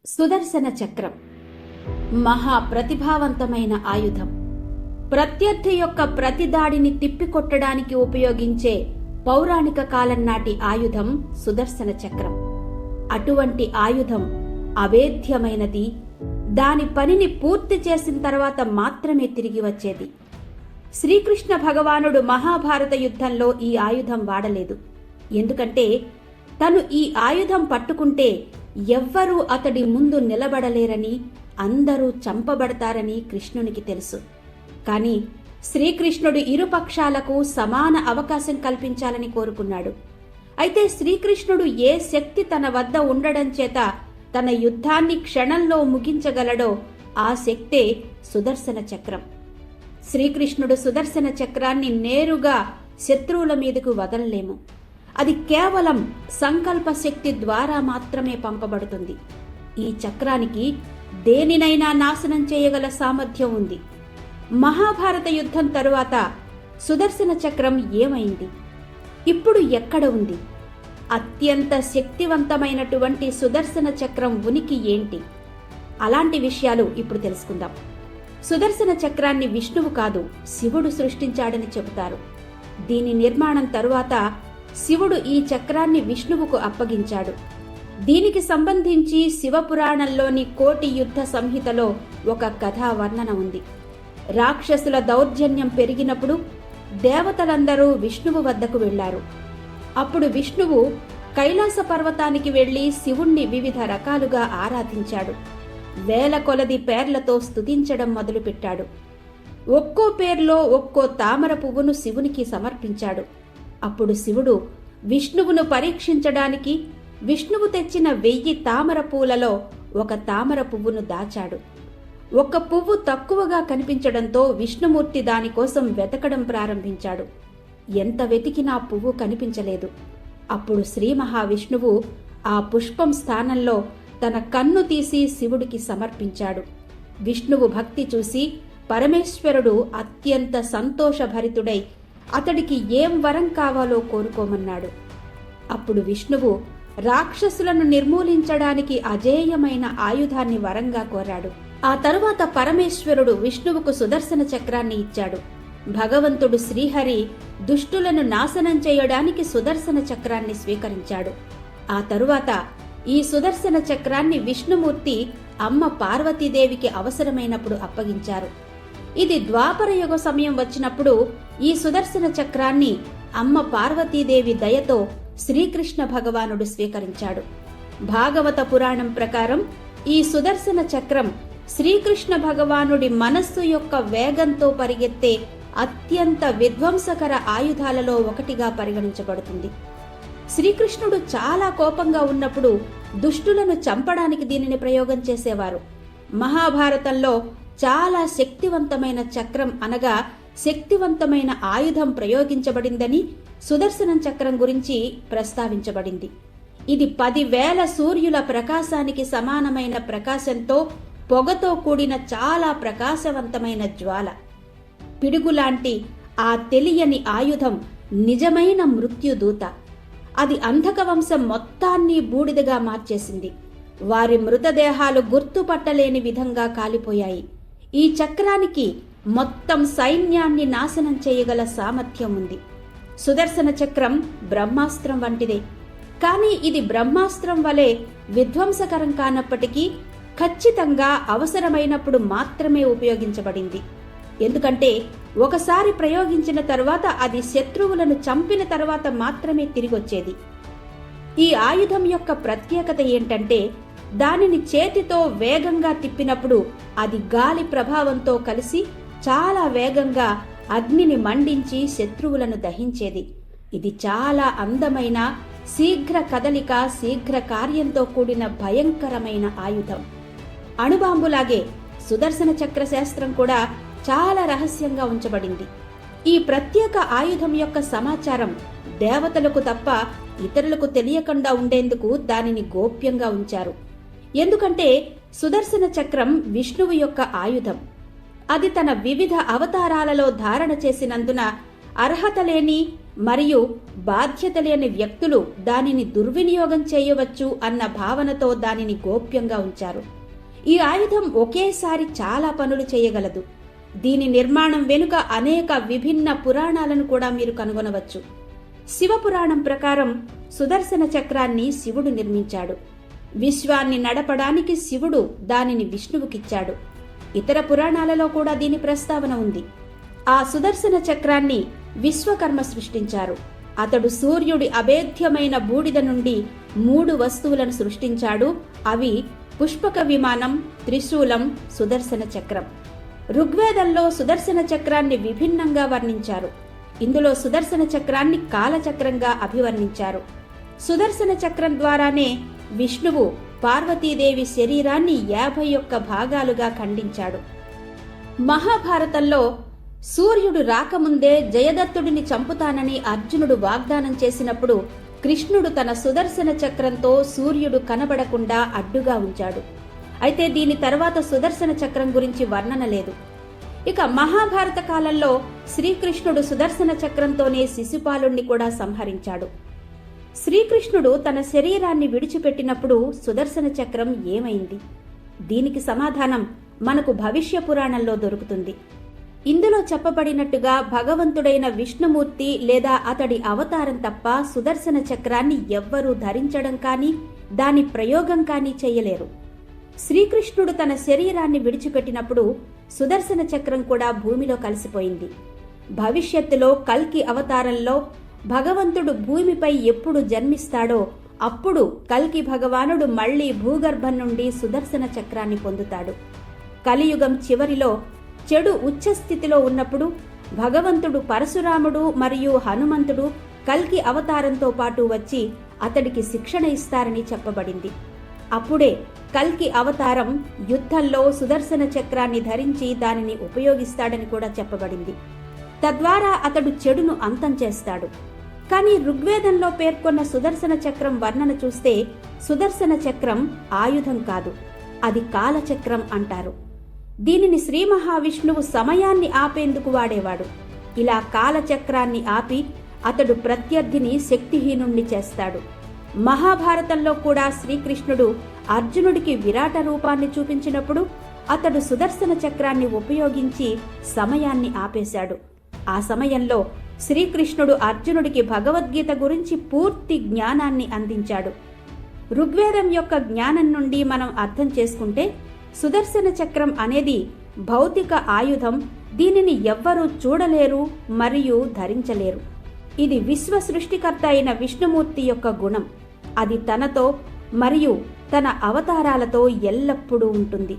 సుదర్శన చక్రం మహా ప్రతిభావంతమైన ఆయుధం. ప్రత్యర్థి యొక్క ప్రతి దాడిని తిప్పికొట్టడానికి ఉపయోగించే పౌరాణిక కాలం నాటి ఆయుధం సుదర్శన చక్రం. అటువంటి ఆయుధం అవేద్యమైనది. దాని పనిని పూర్తి చేసిన తర్వాత మాత్రమే తిరిగి వచ్చేది. శ్రీకృష్ణ భగవానుడు మహాభారత యుద్ధంలో ఈ ఆయుధం వాడలేదు. ఎందుకంటే తను ఈ ఆయుధం పట్టుకుంటే ఎవ్వరూ అతడి ముందు నిలబడలేరని, అందరూ చంపబడతారని కృష్ణునికి తెలుసు. కాని శ్రీకృష్ణుడు ఇరుపక్షాలకు సమాన అవకాశం కల్పించాలని కోరుకున్నాడు. అయితే శ్రీకృష్ణుడు ఏ శక్తి తన వద్ద ఉండడం చేత తన యుద్ధాన్ని క్షణంలో ముగించగలడో ఆ శక్తే సుదర్శన చక్రం. శ్రీకృష్ణుడు సుదర్శన చక్రాన్ని నేరుగా శత్రువుల మీదకు వదలలేము. అది కేవలం సంకల్ప శక్తి ద్వారా మాత్రమే పంపబడుతుంది. ఈ చక్రానికి దేనినైనా నాశనం చేయగల సామర్థ్యం ఉంది. మహాభారత యుద్ధం తరువాత సుదర్శన చక్రం ఏమైంది? ఇప్పుడు ఎక్కడ ఉంది? అత్యంత శక్తివంతమైనటువంటి సుదర్శన చక్రం ఉనికి ఏంటి? అలాంటి విషయాలు ఇప్పుడు తెలుసుకుందాం. సుదర్శన చక్రాన్ని విష్ణువు కాదు, శివుడు సృష్టించాడని చెబుతారు. దీని నిర్మాణం తరువాత శివుడు ఈ చక్రాన్ని విష్ణువుకు అప్పగించాడు. దీనికి సంబంధించి శివపురాణంలోని కోటి యుద్ధ సంహితలో ఒక కథా వర్ణన ఉంది. రాక్షసుల దౌర్జన్యం పెరిగినప్పుడు దేవతలందరూ విష్ణువు వద్దకు వెళ్లారు. అప్పుడు విష్ణువు కైలాస పర్వతానికి వెళ్లి శివుణ్ణి వివిధ రకాలుగా ఆరాధించాడు. వేల కొలది పేర్లతో స్తుతించడం మొదలుపెట్టాడు. ఒక్కో పేర్లో ఒక్కో తామర పువ్వును శివునికి సమర్పించాడు. అప్పుడు శివుడు విష్ణువును పరీక్షించడానికి విష్ణువు తెచ్చిన 1000 తామర పూలలో ఒక తామర పువ్వును దాచాడు. ఒక్క పువ్వు తక్కువగా కనిపించడంతో విష్ణుమూర్తి దానికోసం వెతకడం ప్రారంభించాడు. ఎంత వెతికినా పువ్వు కనిపించలేదు. అప్పుడు శ్రీ మహావిష్ణువు ఆ పుష్పం స్థానంలో తన కన్ను తీసి శివుడికి సమర్పించాడు. విష్ణువు భక్తి చూసి పరమేశ్వరుడు అత్యంత సంతోషభరితుడై అతడికి ఏం వరం కావాలో కోరుకోమన్నాడు. అప్పుడు విష్ణువు రాక్షసులను నిర్మూలించడానికి అజేయమైన ఆయుధాన్ని వరంగా కోరాడు. ఆ తరువాత పరమేశ్వరుడు విష్ణువుకు సుదర్శన చక్రాన్ని ఇచ్చాడు. భగవంతుడు శ్రీహరి దుష్టులను నాశనం చేయడానికి సుదర్శన చక్రాన్ని స్వీకరించాడు. ఆ తరువాత ఈ సుదర్శన చక్రాన్ని విష్ణుమూర్తి అమ్మ పార్వతీదేవికి అవసరమైనప్పుడు అప్పగించారు. ఇది ద్వాపర యుగ సమయం వచ్చినప్పుడు ఈ సుదర్శన చక్రాన్ని అమ్మ పార్వతీదేవి దయతో శ్రీకృష్ణ భగవానుడు స్వీకరించాడు. భాగవత పురాణం ప్రకారం ఈ సుదర్శన చక్రం శ్రీకృష్ణ భగవానుడి మనస్సు యొక్క వేగంతో పరిగెత్తే అత్యంత విధ్వంసకర ఆయుధాలలో ఒకటిగా పరిగణించబడుతుంది. శ్రీకృష్ణుడు చాలా కోపంగా ఉన్నప్పుడు దుష్టులను చంపడానికి దీనిని ప్రయోగం చేసేవారు. మహాభారతంలో చాలా శక్తివంతమైన చక్రం అనగా శక్తివంతమైన ఆయుధం ప్రయోగించబడిందని సుదర్శనం చక్రం గురించి ప్రస్తావించబడింది. ఇది 10,000 సూర్యుల ప్రకాశానికి సమానమైన ప్రకాశంతో పొగతో కూడిన చాలా ప్రకాశవంతమైన జ్వాల. పిడుగులాంటి ఆ తెలియని ఆయుధం నిజమైన మృత్యుదూత. అది అంధక వంశం మొత్తాన్ని బూడిదగా మార్చేసింది. వారి మృతదేహాలు గుర్తుపట్టలేని విధంగా కాలిపోయాయి. ఈ చక్రానికి మొత్తం సైన్యాన్ని నాశనం చేయగల సామర్థ్యం ఉంది. సుదర్శన చక్రం బ్రహ్మాస్త్రం వంటిదే. కానీ ఇది బ్రహ్మాస్త్రం వలె విధ్వంసకరం కానప్పటికీ ఖచ్చితంగా అవసరమైనప్పుడు మాత్రమే ఉపయోగించబడింది. ఎందుకంటే ఒకసారి ప్రయోగించిన తరువాత అది శత్రువులను చంపిన తరువాత మాత్రమే తిరిగొచ్చేది. ఈ ఆయుధం యొక్క ప్రత్యేకత ఏంటంటే దానిని చేతితో వేగంగా తిప్పినప్పుడు అది గాలి ప్రభావంతో కలిసి చాలా వేగంగా అగ్నిని మండించి శత్రువులను దహించేది. ఇది చాలా అందమైన శీఘ్ర కదలిక, శీఘ్ర కార్యంతో కూడిన భయంకరమైన ఆయుధం. అణుబాంబులాగే సుదర్శన చక్ర శాస్త్రం కూడా చాలా రహస్యంగా ఉంచబడింది. ఈ ప్రత్యేక ఆయుధం యొక్క సమాచారం దేవతలకు తప్ప ఇతరులకు తెలియకుండా ఉండేందుకు దానిని గోప్యంగా ఉంచారు. ఎందుకంటే సుదర్శన చక్రం విష్ణువు యొక్క ఆయుధం. అది తన వివిధ అవతారాలలో ధారణ చేసినందున అర్హత లేని మరియు బాధ్యత లేని వ్యక్తులు దానిని దుర్వినియోగం చేయవచ్చు అన్న భావనతో దానిని గోప్యంగా ఉంచారు. ఈ ఆయుధం ఒకేసారి చాలా పనులు చేయగలదు. దీని నిర్మాణం వెనుక అనేక విభిన్న పురాణాలను కూడా మీరు కనుగొనవచ్చు. శివపురాణం ప్రకారం సుదర్శన చక్రాన్ని శివుడు నిర్మించాడు. విశ్వాన్ని నడపడానికి శివుడు దానిని విష్ణువుకిచ్చాడు. ఇతర పురాణాలలో కూడా దీని ప్రస్తావన ఉంది. ఆ సుదర్శన చక్రాన్ని విశ్వకర్మ సృష్టించారు. అతడు సూర్యుడి అభేద్యమైన బూడిద నుండి 3 వస్తువులను సృష్టించాడు. అవి పుష్పక విమానం, త్రిశూలం, సుదర్శన చక్రం. ఋగ్వేదంలో సుదర్శన చక్రాన్ని విభిన్నంగా వర్ణించారు. ఇందులో సుదర్శన చక్రాన్ని కాలచక్రంగా అభివర్ణించారు. సుదర్శన చక్రం ద్వారానే విష్ణువు పార్వతీదేవి శరీరాన్ని 51 భాగాలుగా ఖండించాడు. మహాభారతంలో సూర్యుడు రాకముందే జయదత్తుడిని చంపుతానని అర్జునుడు వాగ్దానం చేసినప్పుడు కృష్ణుడు తన సుదర్శన చక్రంతో సూర్యుడు కనబడకుండా అడ్డుగా ఉంచాడు. అయితే దీని తర్వాత సుదర్శన చక్రం గురించి వర్ణన లేదు. ఇక మహాభారత కాలంలో శ్రీకృష్ణుడు సుదర్శన చక్రంతోనే శిశుపాలుణ్ణి కూడా సంహరించాడు. శ్రీకృష్ణుడు తన శరీరాన్ని విడిచిపెట్టినప్పుడు సుదర్శన చక్రం ఏమైంది? దీనికి సమాధానం మనకు భవిష్య పురాణంలో దొరుకుతుంది. ఇందులో చెప్పబడినట్టుగా భగవంతుడైన విష్ణుమూర్తి లేదా అతడి అవతారం తప్ప సుదర్శన చక్రాన్ని ఎవ్వరూ ధరించడం కానీ దాని ప్రయోగం కానీ చేయలేరు. శ్రీకృష్ణుడు తన శరీరాన్ని విడిచిపెట్టినప్పుడు సుదర్శన చక్రం కూడా భూమిలో కలిసిపోయింది. భవిష్యత్తులో కల్కి అవతారంలో భగవంతుడు భూమిపై ఎప్పుడు జన్మిస్తాడో అప్పుడు కల్కి భగవానుడు మళ్లీ భూగర్భం నుండి సుదర్శన చక్రాన్ని పొందుతాడు. కలియుగం చివరిలో చెడు ఉచ్చస్థితిలో ఉన్నప్పుడు భగవంతుడు పరశురాముడు మరియు హనుమంతుడు కల్కి అవతారంతో పాటు వచ్చి అతడికి శిక్షణ ఇస్తారని చెప్పబడింది. అప్పుడే కల్కి అవతారం యుద్ధంలో సుదర్శన చక్రాన్ని ధరించి దానిని ఉపయోగిస్తాడని కూడా చెప్పబడింది. తద్వారా అతడు చెడును అంతం చేస్తాడు. కానీ ఋగ్వేదంలో పేర్కొన్న సుదర్శన చక్రం వర్ణన చూస్తే సుదర్శన చక్రం ఆయుధం కాదు, అది కాలచక్రం అంటారు. దీనిని శ్రీ మహావిష్ణువు సమయాన్ని ఆపేందుకు వాడేవాడు. ఇలా కాలచక్రాన్ని ఆపి అతడు ప్రత్యర్థిని శక్తిహీనుణ్ణి చేస్తాడు. మహాభారతంలో కూడా శ్రీకృష్ణుడు అర్జునుడికి విరాట రూపాన్ని చూపించినప్పుడు అతడు సుదర్శన చక్రాన్ని ఉపయోగించి సమయాన్ని ఆపేశాడు. ఆ సమయంలో శ్రీకృష్ణుడు అర్జునుడికి భగవద్గీత గురించి పూర్తి జ్ఞానాన్ని అందించాడు. ఋగ్వేదం యొక్క జ్ఞానం నుండి మనం అర్థం చేసుకుంటే సుదర్శన చక్రం అనేది భౌతిక ఆయుధం. దీనిని ఎవ్వరూ చూడలేరు మరియు ధరించలేరు. ఇది విశ్వ సృష్టికర్త అయిన విష్ణుమూర్తి యొక్క గుణం. అది తనతో మరియు తన అవతారాలతో ఎల్లప్పుడూ ఉంటుంది.